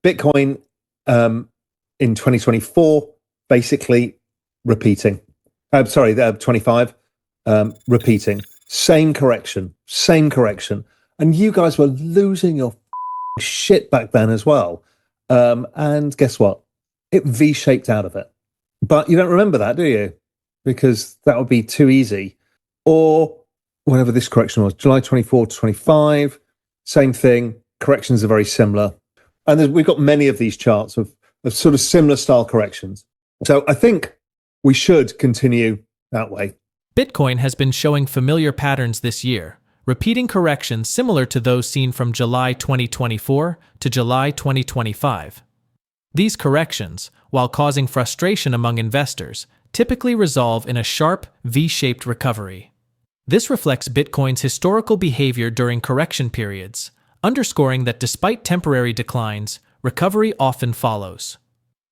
Bitcoin in 2024, basically repeating. Sorry, 25, repeating. Same correction. And you guys were losing your shit back then as well. And guess what? It V-shaped out of it. But you don't remember that, do you? Because that would be too easy. Or whenever this correction was, July 24 to 25, same thing. Corrections are very similar. And we've got many of these charts of sort of similar style corrections. So I think we should continue that way. Bitcoin has been showing familiar patterns this year, repeating corrections similar to those seen from July 2024 to July 2025. These corrections, while causing frustration among investors, typically resolve in a sharp, V-shaped recovery. This reflects Bitcoin's historical behavior during correction periods, underscoring that despite temporary declines, recovery often follows.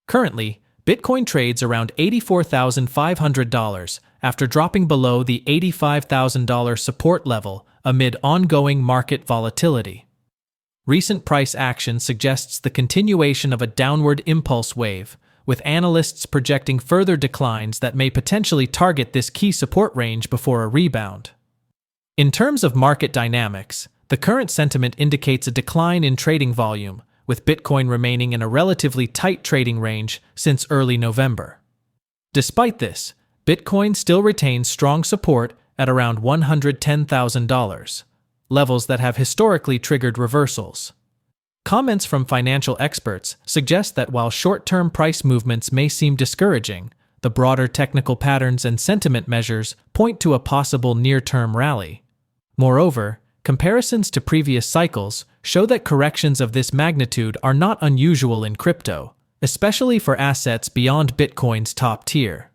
Currently, Bitcoin trades around $84,500 after dropping below the $85,000 support level amid ongoing market volatility. Recent price action suggests the continuation of a downward impulse wave, with analysts projecting further declines that may potentially target this key support range before a rebound. In terms of market dynamics, the current sentiment indicates a decline in trading volume, with Bitcoin remaining in a relatively tight trading range since early November. Despite this, Bitcoin still retains strong support at around $110,000, levels that have historically triggered reversals. Comments from financial experts suggest that while short-term price movements may seem discouraging, the broader technical patterns and sentiment measures point to a possible near-term rally. Moreover, comparisons to previous cycles show that corrections of this magnitude are not unusual in crypto, especially for assets beyond Bitcoin's top tier.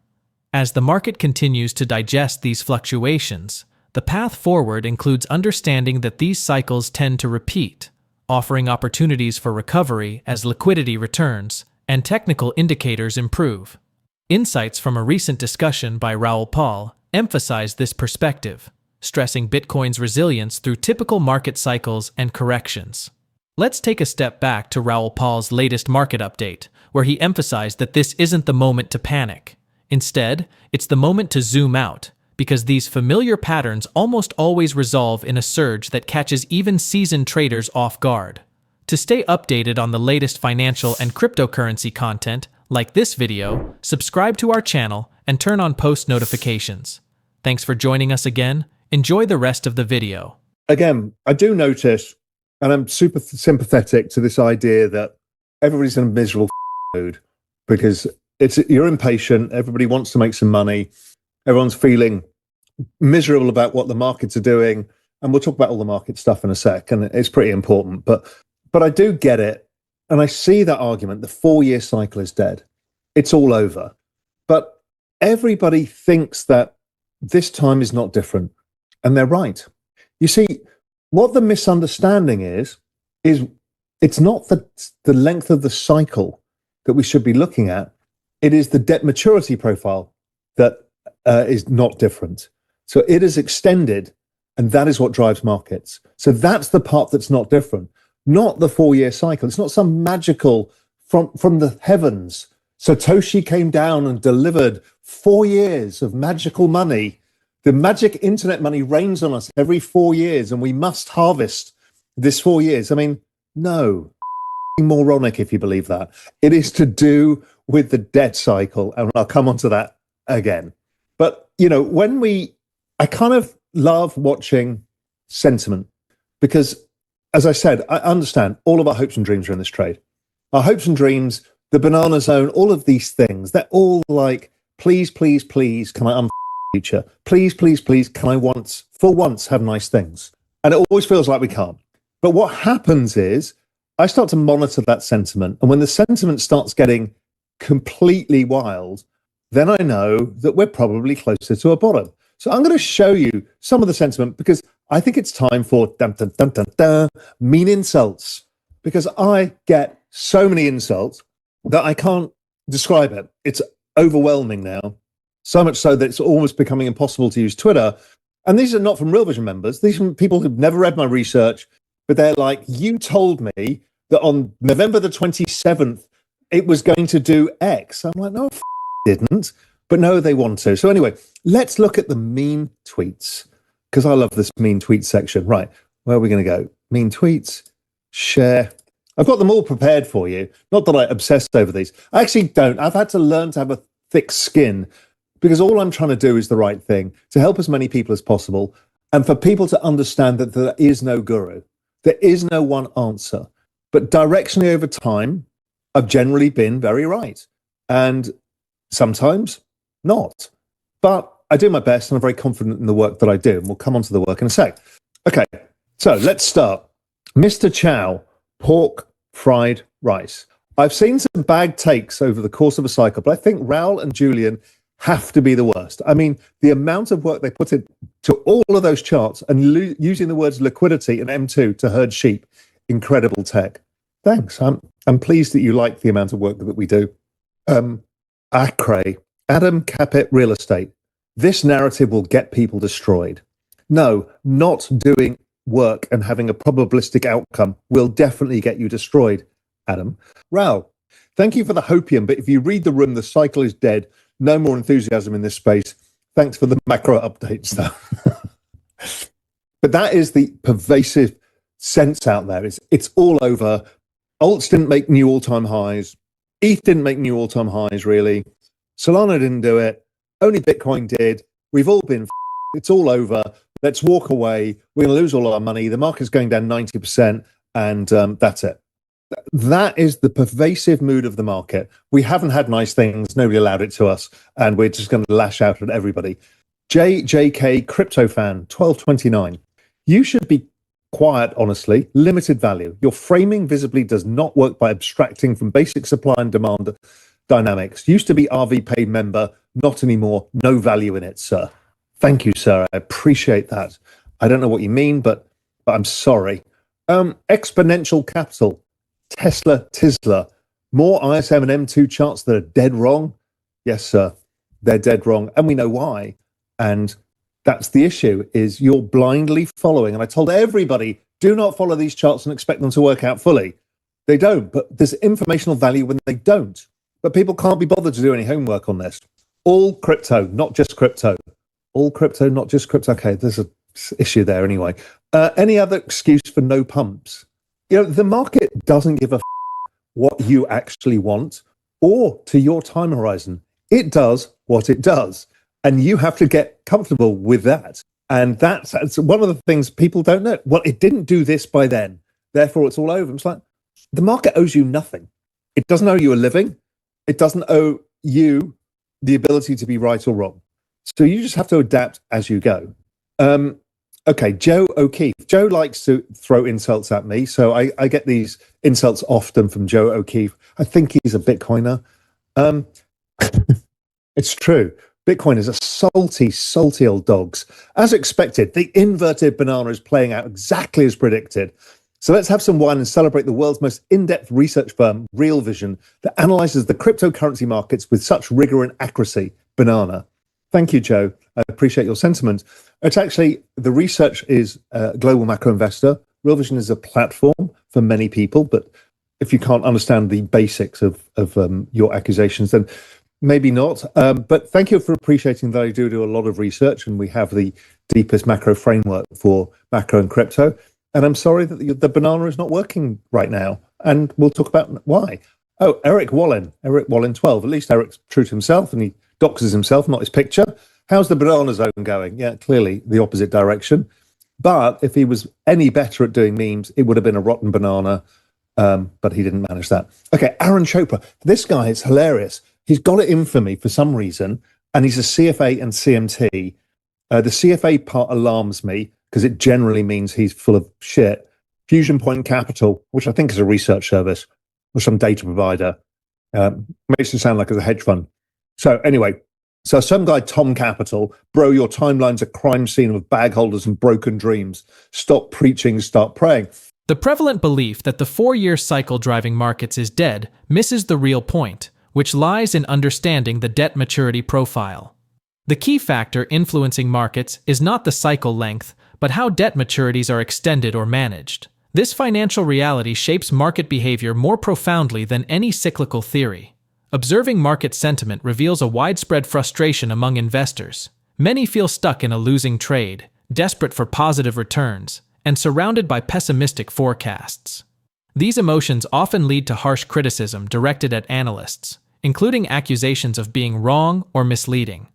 As the market continues to digest these fluctuations, the path forward includes understanding that these cycles tend to repeat, offering opportunities for recovery as liquidity returns and technical indicators improve. Insights from a recent discussion by Raoul emphasize this perspective, stressing Bitcoin's resilience through typical market cycles and corrections. Let's take a step back to Raoul's latest market update, where he emphasized that this isn't the moment to panic. Instead, it's the moment to zoom out, because these familiar patterns almost always resolve in a surge that catches even seasoned traders off guard. To stay updated on the latest financial and cryptocurrency content, like this video, subscribe to our channel and turn on post notifications. Thanks for joining us again. Enjoy the rest of the video. Again, I do notice, and I'm super sympathetic to this idea that everybody's in a miserable mood because you're impatient, everybody wants to make some money, everyone's feeling miserable about what the markets are doing, and we'll talk about all the market stuff in a sec, and it's pretty important, but I do get it, and I see that argument, the 4-year cycle is dead. It's all over. But everybody thinks that this time is not different. And they're right. You see, what the misunderstanding is it's not the length of the cycle that we should be looking at. It is the debt maturity profile that is not different. So it is extended, and that is what drives markets. So that's the part that's not different, not the 4-year cycle. It's not some magical from the heavens. Satoshi came down and delivered 4 years of magical money. The magic internet money rains on us every 4 years, and we must harvest this 4 years. I mean, no, moronic if you believe that. It is to do with the debt cycle, and I'll come on to that again. But, you know, I kind of love watching sentiment because, as I said, I understand all of our hopes and dreams are in this trade. Our hopes and dreams, the banana zone, all of these things, they're all like, please, please, please, can I future? Please, please, please, can I for once have nice things? And it always feels like we can't. But what happens is I start to monitor that sentiment. And when the sentiment starts getting completely wild, then I know that we're probably closer to a bottom. So I'm going to show you some of the sentiment because I think it's time for mean insults, because I get so many insults that I can't describe it. It's overwhelming now. So much so that it's almost becoming impossible to use Twitter. And these are not from Real Vision members. These are from people who've never read my research, but they're like, you told me that on November the 27th, it was going to do X. I'm like, no, it didn't. But no, they want to. So anyway, let's look at the mean tweets, because I love this mean tweet section. Right, where are we going to go? Mean tweets, share. I've got them all prepared for you. Not that I obsess over these. I actually don't. I've had to learn to have a thick skin, because all I'm trying to do is the right thing, to help as many people as possible, and for people to understand that there is no guru. There is no one answer. But directionally over time, I've generally been very right. And sometimes not. But I do my best, and I'm very confident in the work that I do. And we'll come on to the work in a sec. Okay, so let's start. Mr. Chow, pork fried rice. I've seen some bad takes over the course of a cycle, but I think Raoul and Julian have to be the worst. I mean, the amount of work they put into all of those charts and using the words liquidity and M2 to herd sheep, incredible tech. Thanks. I'm pleased that you like the amount of work that we do. Acre, Adam Capet Real Estate. This narrative will get people destroyed. No, not doing work and having a probabilistic outcome will definitely get you destroyed, Adam. Raoul, thank you for the hopium, but if you read the room, the cycle is dead. No more enthusiasm in this space. Thanks for the macro updates, though. But that is the pervasive sense out there. It's all over. Alts didn't make new all-time highs. ETH didn't make new all-time highs, really. Solana didn't do it. Only Bitcoin did. We've all been it's all over. Let's walk away. We're going to lose all our money. The market's going down 90%, and that's it. That is the pervasive mood of the market. We haven't had nice things. Nobody allowed it to us, and we're just going to lash out at everybody. JJK Crypto Fan 1229. You should be quiet, honestly. Limited value. Your framing visibly does not work by abstracting from basic supply and demand dynamics. Used to be RV paid member, not anymore. No value in it, sir. Thank you, sir. I appreciate that. I don't know what you mean, but I'm sorry. Exponential Capital. Tisla. More ISM and M2 charts that are dead wrong. Yes, sir. They're dead wrong. And we know why. And that's the issue, is you're blindly following. And I told everybody, do not follow these charts and expect them to work out fully. They don't, but there's informational value when they don't. But people can't be bothered to do any homework on this. All crypto, not just crypto. All crypto, not just crypto. Okay, there's an issue there anyway. Any other excuse for no pumps? You know, the market doesn't give a what you actually want or to your time horizon. It does what it does. And you have to get comfortable with that. And that's one of the things people don't know. Well, it didn't do this by then. Therefore, it's all over. It's like, the market owes you nothing. It doesn't owe you a living. It doesn't owe you the ability to be right or wrong. So you just have to adapt as you go. Okay, Joe O'Keefe. Joe likes to throw insults at me. So I get these insults often from Joe O'Keefe. I think he's a Bitcoiner. It's true. Bitcoin is a salty old dogs. As expected, the inverted banana is playing out exactly as predicted. So let's have some wine and celebrate the world's most in-depth research firm, Real Vision, that analyzes the cryptocurrency markets with such rigor and accuracy. Banana. Thank you, Joe. I appreciate your sentiment. It's actually, the research is Global Macro Investor. Real Vision is a platform for many people, but if you can't understand the basics of your accusations, then maybe not. But thank you for appreciating that I do a lot of research, and we have the deepest macro framework for macro and crypto. And I'm sorry that the banana is not working right now. And we'll talk about why. Oh, Eric Wallen 12. At least Eric's true to himself, and he doxes himself, not his picture. How's the banana zone going? Yeah, clearly the opposite direction. But if he was any better at doing memes, it would have been a rotten banana. But he didn't manage that. Okay, Aaron Chopra. This guy is hilarious. He's got it in for me for some reason, and he's a CFA and CMT. The CFA part alarms me because it generally means he's full of shit. Fusion Point Capital, which I think is a research service or some data provider, makes it sound like it's a hedge fund. So anyway, so some guy, Tom Capital, bro, your timeline's a crime scene of bag holders and broken dreams. Stop preaching, start praying. The prevalent belief that the 4-year cycle driving markets is dead misses the real point, which lies in understanding the debt maturity profile. The key factor influencing markets is not the cycle length, but how debt maturities are extended or managed. This financial reality shapes market behavior more profoundly than any cyclical theory. Observing market sentiment reveals a widespread frustration among investors. Many feel stuck in a losing trade, desperate for positive returns, and surrounded by pessimistic forecasts. These emotions often lead to harsh criticism directed at analysts, including accusations of being wrong or misleading.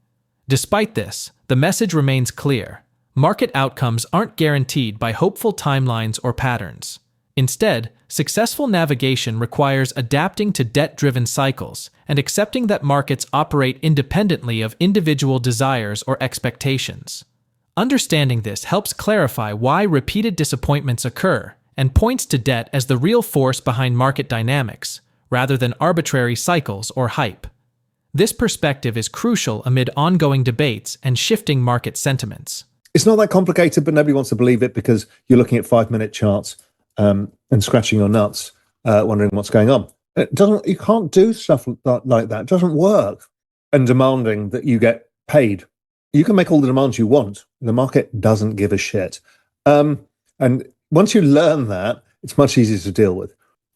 Despite this, the message remains clear. Market outcomes aren't guaranteed by hopeful timelines or patterns. Instead, successful navigation requires adapting to debt-driven cycles and accepting that markets operate independently of individual desires or expectations. Understanding this helps clarify why repeated disappointments occur and points to debt as the real force behind market dynamics, rather than arbitrary cycles or hype. This perspective is crucial amid ongoing debates and shifting market sentiments. It's not that complicated, but nobody wants to believe it because you're looking at 5-minute charts and scratching your nuts, wondering what's going on. You can't do stuff like that. It doesn't work. And demanding that you get paid. You can make all the demands you want. The market doesn't give a shit. And once you learn that, it's much easier to deal with.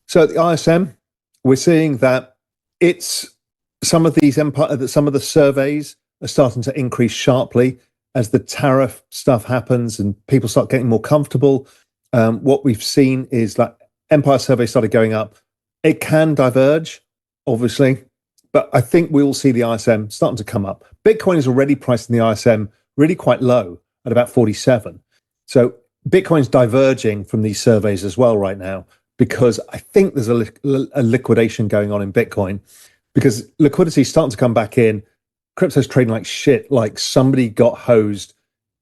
So at the ISM, we're seeing that some of the surveys are starting to increase sharply as the tariff stuff happens and people start getting more comfortable. What we've seen is like Empire survey started going up. It can diverge, obviously, but I think we will see the ISM starting to come up. Bitcoin is already priced in the ISM really quite low at about 47. So Bitcoin's diverging from these surveys as well right now because I think there's a liquidation going on in Bitcoin because liquidity is starting to come back in. Crypto's trading like shit, like somebody got hosed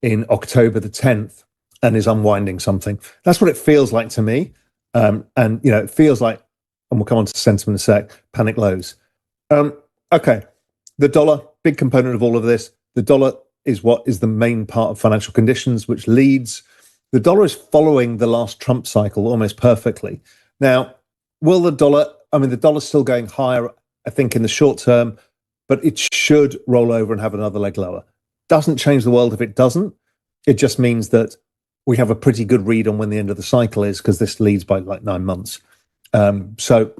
in October the 10th and is unwinding something. That's what it feels like to me. And, it feels like, and we'll come on to sentiment in a sec, panic lows. Okay, the dollar, big component of all of this. The dollar is what is the main part of financial conditions, which leads. The dollar is following the last Trump cycle almost perfectly. Now, the dollar's still going higher, I think, in the short term, but it should roll over and have another leg lower. Doesn't change the world if it doesn't. It just means that we have a pretty good read on when the end of the cycle is because this leads by like 9 months. So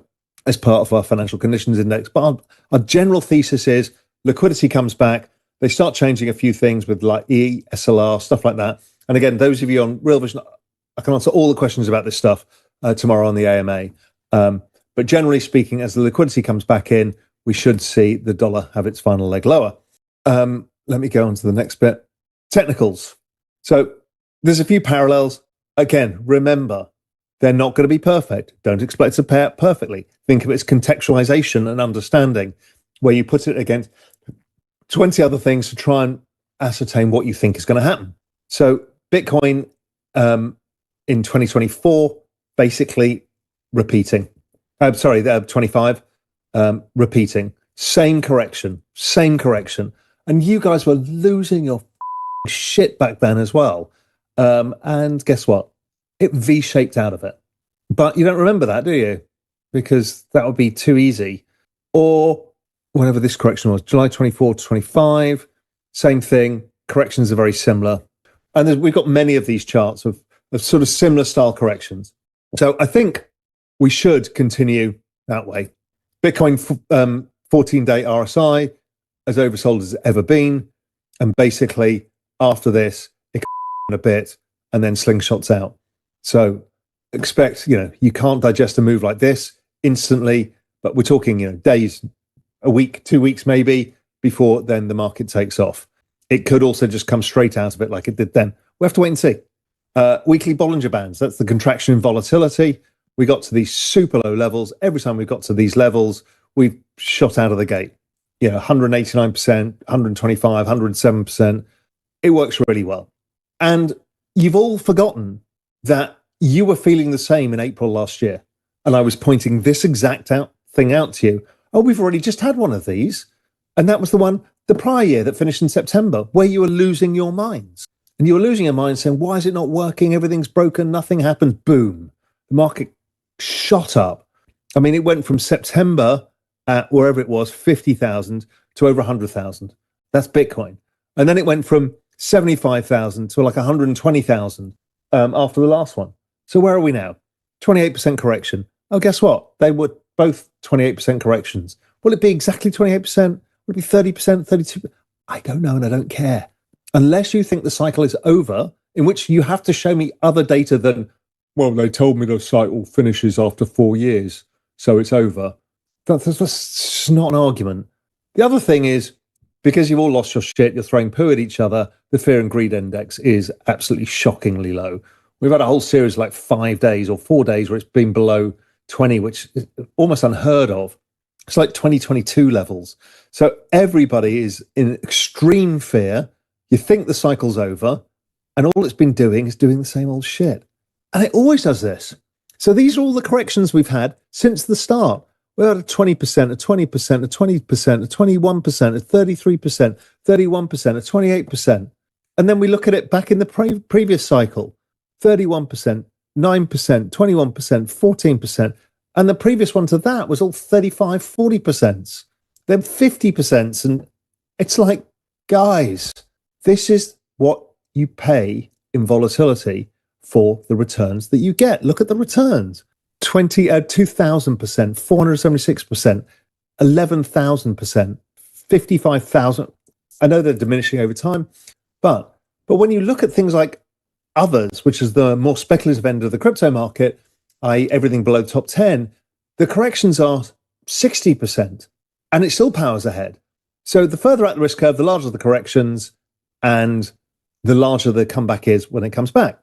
as part of our financial conditions index, but our general thesis is liquidity comes back. They start changing a few things with like SLR, stuff like that. And again, those of you on Real Vision, I can answer all the questions about this stuff tomorrow on the AMA. But generally speaking, as the liquidity comes back in, we should see the dollar have its final leg lower. Let me go on to the next bit. Technicals. So there's a few parallels. Again, remember, they're not going to be perfect. Don't expect to pay out perfectly. Think of it as contextualization and understanding, where you put it against 20 other things to try and ascertain what you think is going to happen. So Bitcoin in 2024, basically repeating. 25, repeating. Same correction. And you guys were losing your shit back then as well. And guess what? It V-shaped out of it. But you don't remember that, do you? Because that would be too easy. Or whenever this correction was, July 24 to 25, same thing. Corrections are very similar. And we've got many of these charts of sort of similar style corrections. So I think we should continue that way. Bitcoin 14-day RSI, as oversold as it's ever been. And basically, after this, it a bit and then slingshots out. So expect, you can't digest a move like this instantly, but we're talking, days, a week, 2 weeks maybe, before then the market takes off. It could also just come straight out of it like it did then. We have to wait and see. Weekly Bollinger Bands, that's the contraction in volatility. We got to these super low levels. Every time we got to these levels, we've shot out of the gate. 189%, 125, 107%. It works really well. And you've all forgotten that you were feeling the same in April last year. And I was pointing this exact thing out to you. Oh, we've already just had one of these. And that was the one the prior year that finished in September, where you were losing your minds. And you were losing your mind saying, why is it not working? Everything's broken. Nothing happened. Boom. The market shot up. I mean, it went from September at wherever it was, 50,000 to over 100,000. That's Bitcoin. And then it went from 75,000 to like 120,000 after the last one. So where are we now? 28% correction. Oh, guess what? They were both 28% corrections. Will it be exactly 28%? Will it be 30%, 32%? I don't know, and I don't care. Unless you think the cycle is over, in which you have to show me other data than, well, they told me the cycle finishes after 4 years, so it's over. That's not an argument. The other thing is, because you've all lost your shit, you're throwing poo at each other, the fear and greed index is absolutely shockingly low. We've had a whole series like 5 days or 4 days where it's been below 20, which is almost unheard of. It's like 2022 levels. So everybody is in extreme fear. You think the cycle's over, and all it's been doing is doing the same old shit. And it always does this. So these are all the corrections we've had since the start. We're at a 20%, a 20%, a 20%, a 21%, a 33%, 31%, a 28%. And then we look at it back in the previous cycle, 31%, 9%, 21%, 14%. And the previous one to that was all 35, 40%, then 50%. And it's like, guys, this is what you pay in volatility for the returns that you get. Look at the returns. 2,000%, 476%, 11,000%, 55,000. I know they're diminishing over time, but when you look at things like others, which is the more speculative end of the crypto market, i.e. everything below top 10, the corrections are 60%, and it still powers ahead. So the further out the risk curve, the larger the corrections, and the larger the comeback is when it comes back.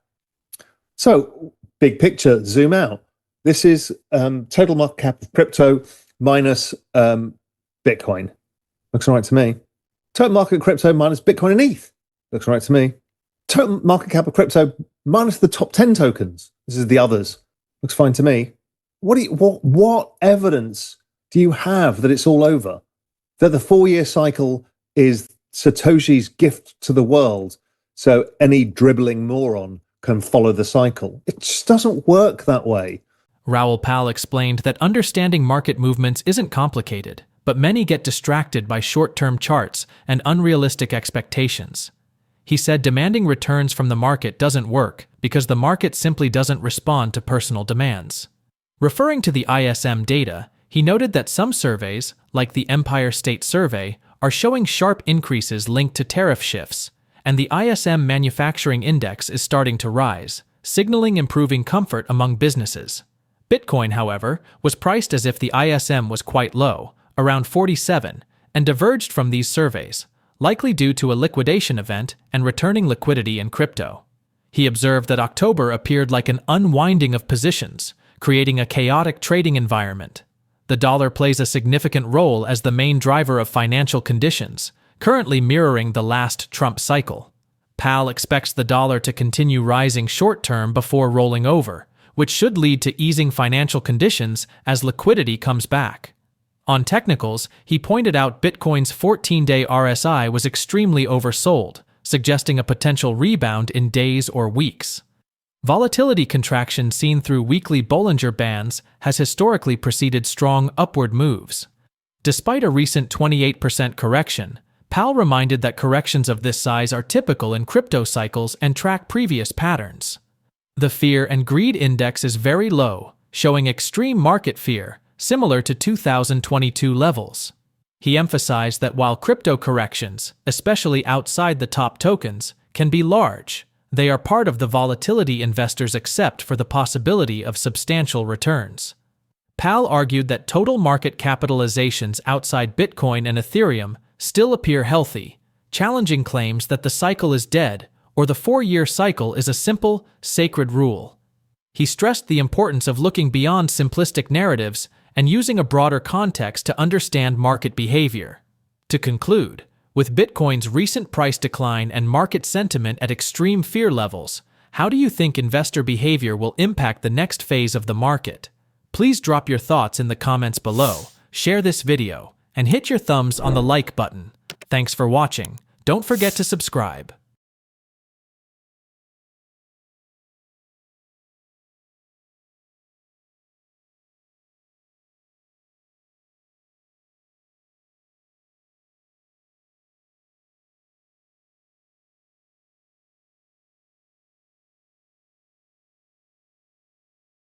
So big picture, zoom out. This is total market cap of crypto minus Bitcoin. Looks all right to me. Total market of crypto minus Bitcoin and ETH. Looks all right to me. Total market cap of crypto minus the top 10 tokens. This is the others. Looks fine to me. What evidence do you have that it's all over? That the 4-year cycle is Satoshi's gift to the world, so any dribbling moron can follow the cycle? It just doesn't work that way. Raoul Pal explained that understanding market movements isn't complicated, but many get distracted by short-term charts and unrealistic expectations. He said demanding returns from the market doesn't work because the market simply doesn't respond to personal demands. Referring to the ISM data, he noted that some surveys, like the Empire State Survey, are showing sharp increases linked to tariff shifts, and the ISM Manufacturing Index is starting to rise, signaling improving comfort among businesses. Bitcoin, however, was priced as if the ISM was quite low, around 47, and diverged from these surveys, likely due to a liquidation event and returning liquidity in crypto. He observed that October appeared like an unwinding of positions, creating a chaotic trading environment. The dollar plays a significant role as the main driver of financial conditions, currently mirroring the last Trump cycle. Pal expects the dollar to continue rising short-term before rolling over, which should lead to easing financial conditions as liquidity comes back. On technicals, he pointed out Bitcoin's 14-day RSI was extremely oversold, suggesting a potential rebound in days or weeks. Volatility contraction seen through weekly Bollinger Bands has historically preceded strong upward moves. Despite a recent 28% correction, Pal reminded that corrections of this size are typical in crypto cycles and track previous patterns. The fear and greed index is very low, showing extreme market fear, similar to 2022 levels. He emphasized that while crypto corrections, especially outside the top tokens, can be large, they are part of the volatility investors accept for the possibility of substantial returns. Pal argued that total market capitalizations outside Bitcoin and Ethereum still appear healthy, challenging claims that the cycle is dead or the 4-year cycle is a simple, sacred rule. He stressed the importance of looking beyond simplistic narratives and using a broader context to understand market behavior. To conclude, with Bitcoin's recent price decline and market sentiment at extreme fear levels, how do you think investor behavior will impact the next phase of the market? Please drop your thoughts in the comments below, share this video, and hit your thumbs on the like button. Thanks for watching. Don't forget to subscribe.